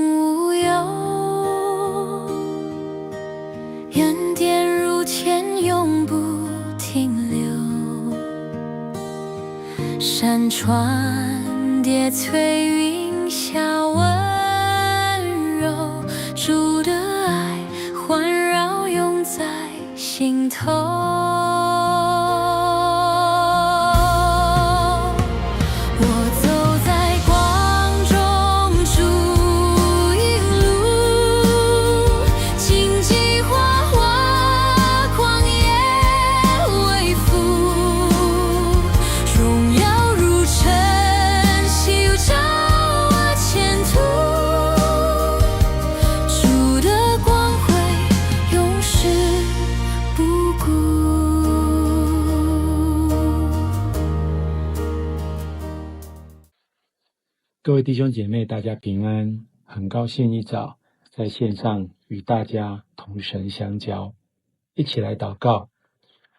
无忧，恩典如前永不停留，山川叠翠云霞温柔，主的爱环绕永在心头。各位弟兄姐妹，大家平安，很高兴一早在线上与大家同神相交，一起来祷告。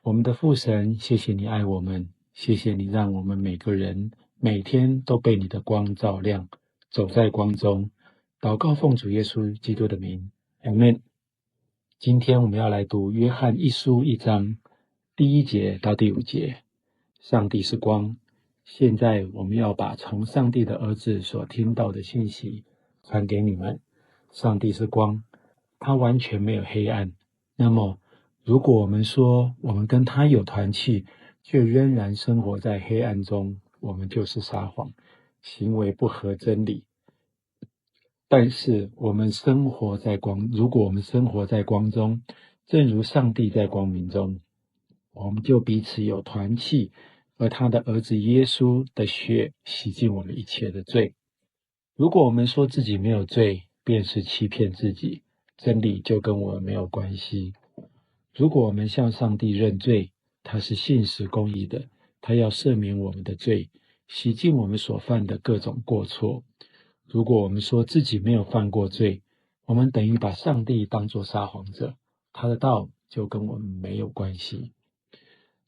我们的父神，谢谢你爱我们，谢谢你让我们每个人每天都被你的光照亮，走在光中。祷告奉主耶稣基督的名，阿们。今天我们要来读约翰一书1章第1节到第5节。上帝是光，现在我们要把从上帝的儿子所听到的信息传给你们。上帝是光，他完全没有黑暗。那么如果我们说我们跟他有团契，却仍然生活在黑暗中，我们就是撒谎，行为不合真理。但是我们生活在光，如果我们生活在光中，正如上帝在光明中，我们就彼此有团契，而他的儿子耶稣的血洗净我们一切的罪。如果我们说自己没有罪，便是欺骗自己，真理就跟我们没有关系。如果我们向上帝认罪，他是信实公义的，他要赦免我们的罪，洗净我们所犯的各种过错。如果我们说自己没有犯过罪，我们等于把上帝当作撒谎者，他的道就跟我们没有关系。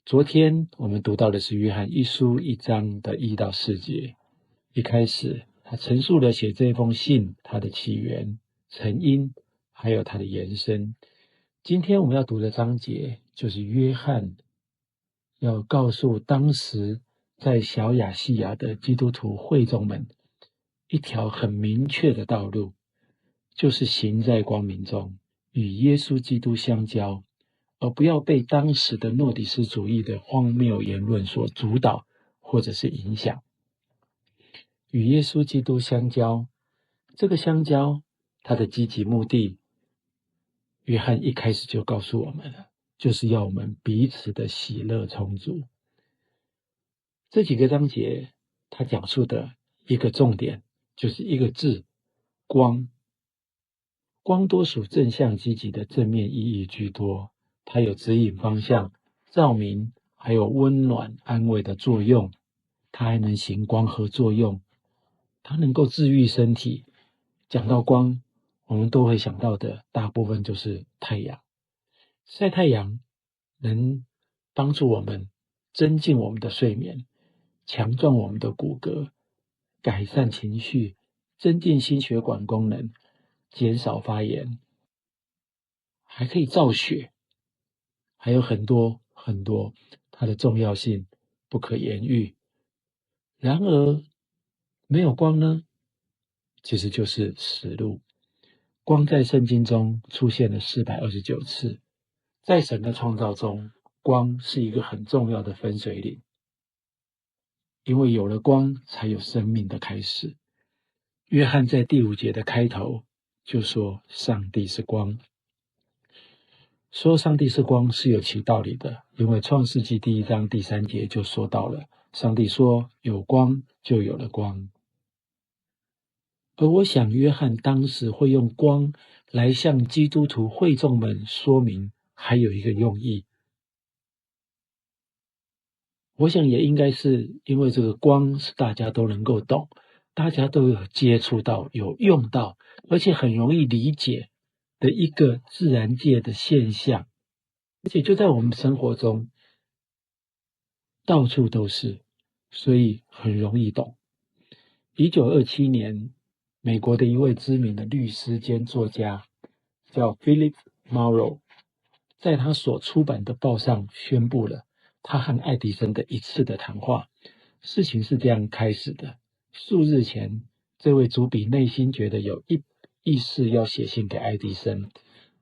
昨天我们读到的是约翰一书1章的1到4节。一开始他陈述了写这封信它的起源、成因，还有它的延伸。今天我们要读的章节就是约翰要告诉当时在小亚细亚的基督徒会众们一条很明确的道路，就是行在光明中，与耶稣基督相交，而不要被当时的诺底斯主义的荒谬言论所主导或者是影响。与耶稣基督相交，这个相交它的积极目的，约翰一开始就告诉我们了，就是要我们彼此的喜乐充足。这几个章节他讲述的一个重点就是一个字，光。光多属正向积极的正面意义居多，它有指引方向、照明，还有温暖安慰的作用。它还能行光合作用，它能够治愈身体。讲到光，我们都会想到的大部分就是太阳。晒太阳能帮助我们增进我们的睡眠，强壮我们的骨骼，改善情绪，增进心血管功能，减少发炎，还可以造血，还有很多很多，它的重要性不可言喻。然而没有光呢，其实就是死路。光在圣经中出现了429次，在神的创造中，光是一个很重要的分水岭，因为有了光才有生命的开始。约翰在第5节的开头就说上帝是光。说上帝是光是有其道理的，因为创世纪第1章第3节就说到了，上帝说有光就有了光。而我想约翰当时会用光来向基督徒会众们说明还有一个用意，我想也应该是因为这个光是大家都能够懂，大家都有接触到，有用到，而且很容易理解的一个自然界的现象，而且就在我们生活中到处都是，所以很容易懂。1927年美国的一位知名的律师兼作家，叫 Philip Morrow， 在他所出版的报上宣布了他和爱迪生的一次的谈话。事情是这样开始的：数日前，这位主笔内心觉得有意识要写信给爱迪生，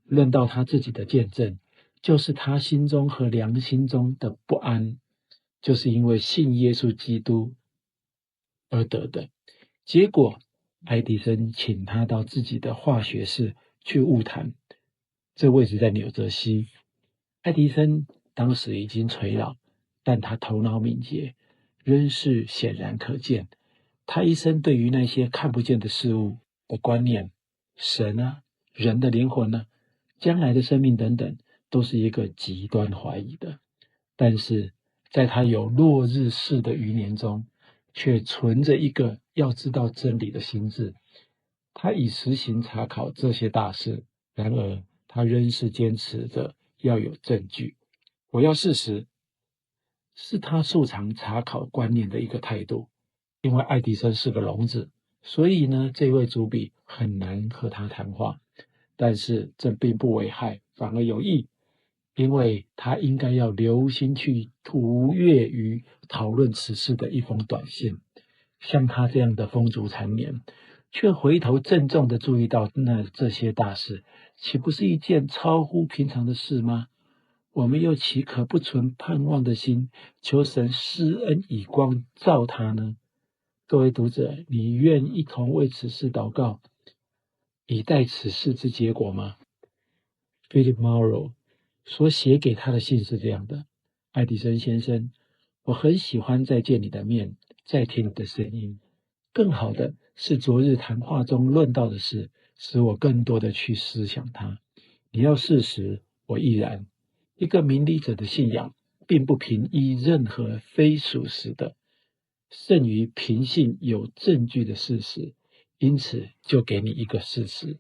论到他自己的见证，就是他心中和良心中的不安，就是因为信耶稣基督而得的。结果，爱迪生请他到自己的化学室去晤谈，这位置在纽泽西。爱迪生当时已经垂老，但他头脑敏捷，仍是显然可见。他一生对于那些看不见的事物的观念，神啊，人的灵魂啊，将来的生命等等，都是一个极端怀疑的。但是在他有落日式的余年中，却存着一个要知道真理的心智。他已实行查考这些大事，然而他仍是坚持着要有证据。我要事实，是他素常查考观念的一个态度。因为爱迪生是个聋子，所以呢，这位主笔很难和他谈话。但是这并不危害，反而有益，因为他应该要留心去读阅与讨论此事的一封短信。像他这样的风烛残年，却回头郑重地注意到这些大事，岂不是一件超乎平常的事吗？我们又岂可不存盼望的心，求神施恩以光照他呢？各位读者，你愿一同为此事祷告，以待此事之结果吗？ Philip Morrow 所写给他的信是这样的：爱迪生先生，我很喜欢再见你的面，再听你的声音。更好的是昨日谈话中论到的事，使我更多的去思想它。你要事实，我亦然。一个明理者的信仰，并不凭依任何非属实的，胜于凭信有证据的事实。因此就给你一个事实，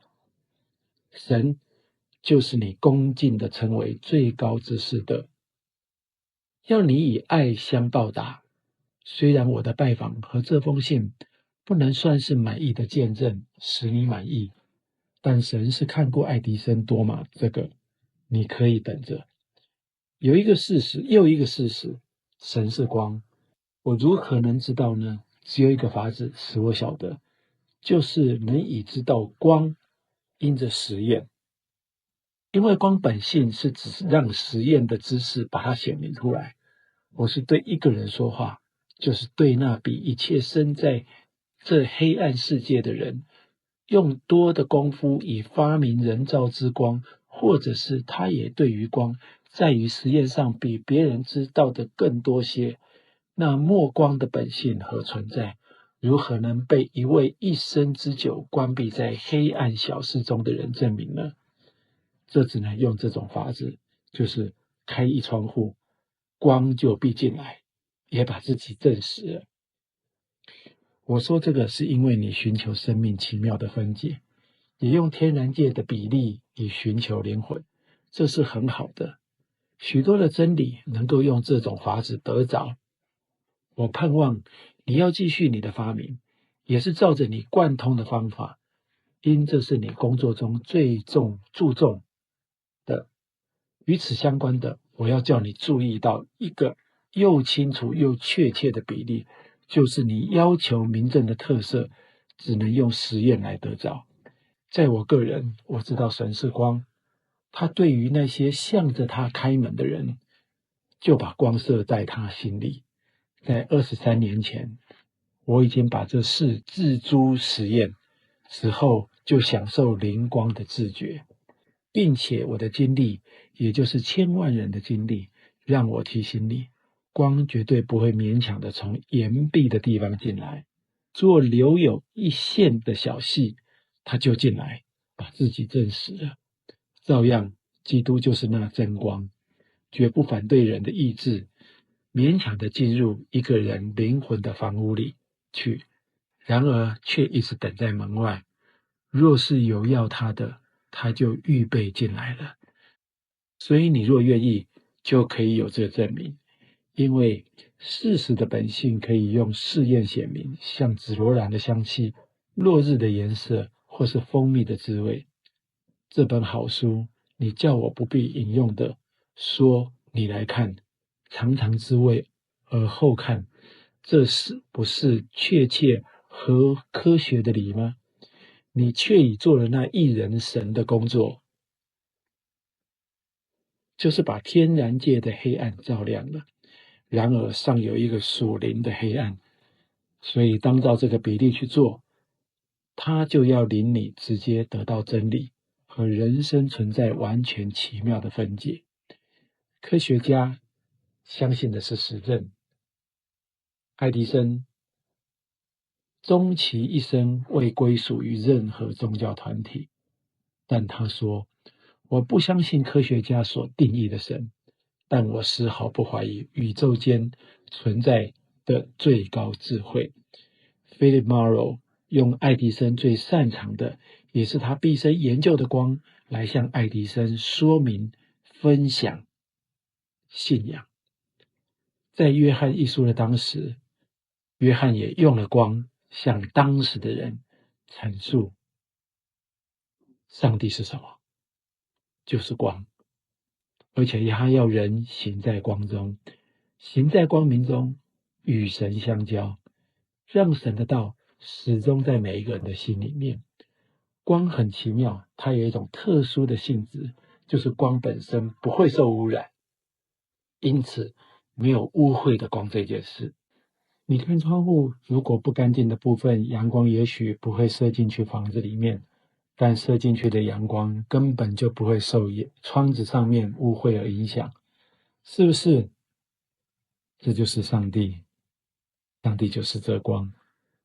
神就是你恭敬的称为最高之事的，要你以爱相报答。虽然我的拜访和这封信不能算是满意的见证，使你满意，但神是看过爱迪生多吗？这个你可以等着。有一个事实，又一个事实，神是光。我如何能知道呢？只有一个法子使我晓得，就是能以知道光因着实验。因为光本性是只让实验的知识把它显明出来。我是对一个人说话，就是对那比一切生在这黑暗世界的人，用多的功夫以发明人造之光，或者是他也对于光在于实验上比别人知道的更多些。那末光的本性和存在，如何能被一位一生之久关闭在黑暗小事中的人证明呢？这只能用这种法子，就是开一窗户，光就必进来，也把自己证实了。我说这个是因为你寻求生命奇妙的分解，也用天然界的比例以寻求灵魂，这是很好的。许多的真理能够用这种法子得着。我盼望你要继续你的发明，也是照着你贯通的方法，因这是你工作中最注重的。与此相关的，我要叫你注意到一个又清楚又确切的比例，就是你要求明证的特色只能用实验来得着。在我个人，我知道神是光，他对于那些向着他开门的人，就把光射在他心里。在23年前，我已经把这事置诸实验，此后就享受灵光的自觉，并且我的经历，也就是千万人的经历，让我提醒你，光绝对不会勉强的从岩壁的地方进来，做留有一线的小隙，它就进来，把自己证实了。照样，基督就是那真光，绝不反对人的意志，勉强的进入一个人灵魂的房屋里去，然而却一直等在门外。若是有要他的，他就预备进来了。所以你若愿意，就可以有这个证明。因为事实的本性可以用试验显明，像紫罗兰的香气落日的颜色，或是蜂蜜的滋味。这本好书，你叫我不必引用的，说你来看，尝尝滋味，而后看，这是不是确切合科学的理吗？你却已做了那一人神的工作，就是把天然界的黑暗照亮了。然而尚有一个属灵的黑暗，所以当照这个比例去做，它就要领你直接得到真理和人生存在完全奇妙的分解。科学家相信的是实证。爱迪生终其一生未归属于任何宗教团体，但他说，我不相信科学家所定义的神，但我丝毫不怀疑宇宙间存在的最高智慧。Philip Marlowe 用爱迪生最擅长的，也是他毕生研究的光，来向爱迪生说明、分享信仰。在约翰一书的当时，约翰也用了光，向当时的人阐述上帝是什么，就是光。而且他要人行在光中，行在光明中，与神相交，让神的道始终在每一个人的心里面。光很奇妙，它有一种特殊的性质，就是光本身不会受污染，因此没有污秽的光这件事。你看窗户，如果不干净的部分，阳光也许不会射进去房子里面，但射进去的阳光根本就不会受窗子上面污秽而影响，是不是？这就是上帝，上帝就是这光。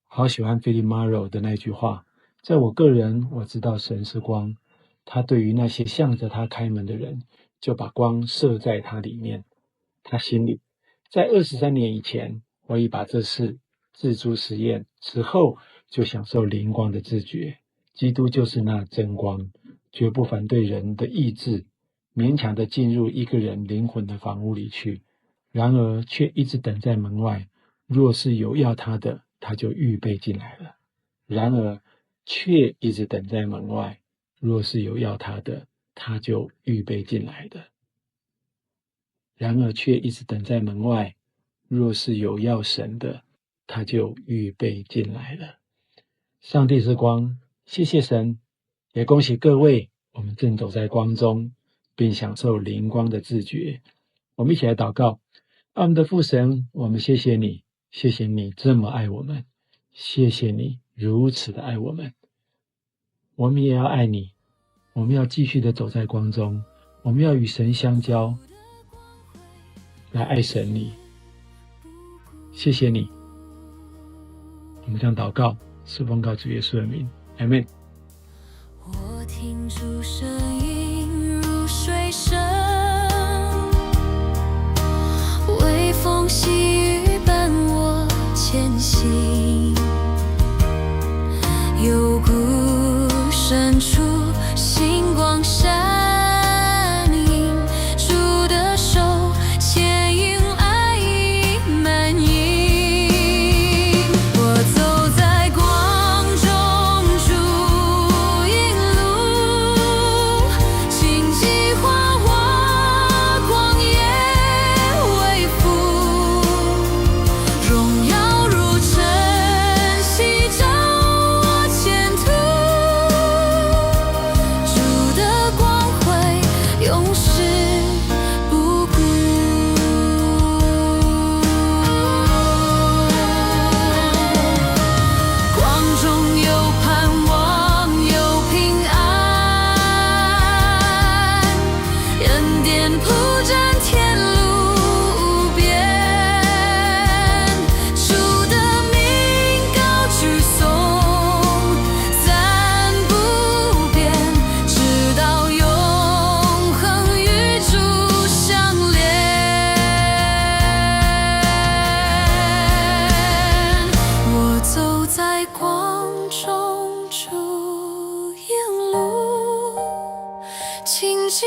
好喜欢 Philip Marlowe 的那句话，在我个人，我知道神是光，他对于那些向着他开门的人，就把光射在他里面，他心里。在23年以前，我已把这事自诸实验，此后就享受灵光的自觉。基督就是那真光，绝不反对人的意志，勉强的进入一个人灵魂的房屋里去，然而却一直等在门外。若是有要他的，他就预备进来了。然而却一直等在门外，若是有要他的，他就预备进来的。然而却一直等在门外，若是有要神的，他就预备进来了。上帝是光，谢谢神，也恭喜各位，我们正走在光中，并享受灵光的自觉。我们一起来祷告。爱我们的父神，我们谢谢你，谢谢你这么爱我们，谢谢你如此的爱我们。我们也要爱你，我们要继续的走在光中，我们要与神相交，来爱神你。谢谢你，我们这样祷告，是奉告主耶稣的名，阿们。我听出声音如水声，微风细雨伴我前行，幽谷深处星光闪映，主的手牵引爱意满盈。我走在光中，主引路，荆棘花我旷野为父，荣耀如晨曦照我前途，主的光辉永世不顾。光中有盼望，有平安，恩典铺展天路无边，主的名高举颂，赞不变，直到永恒与主相连。我走在光中，主引路，荆棘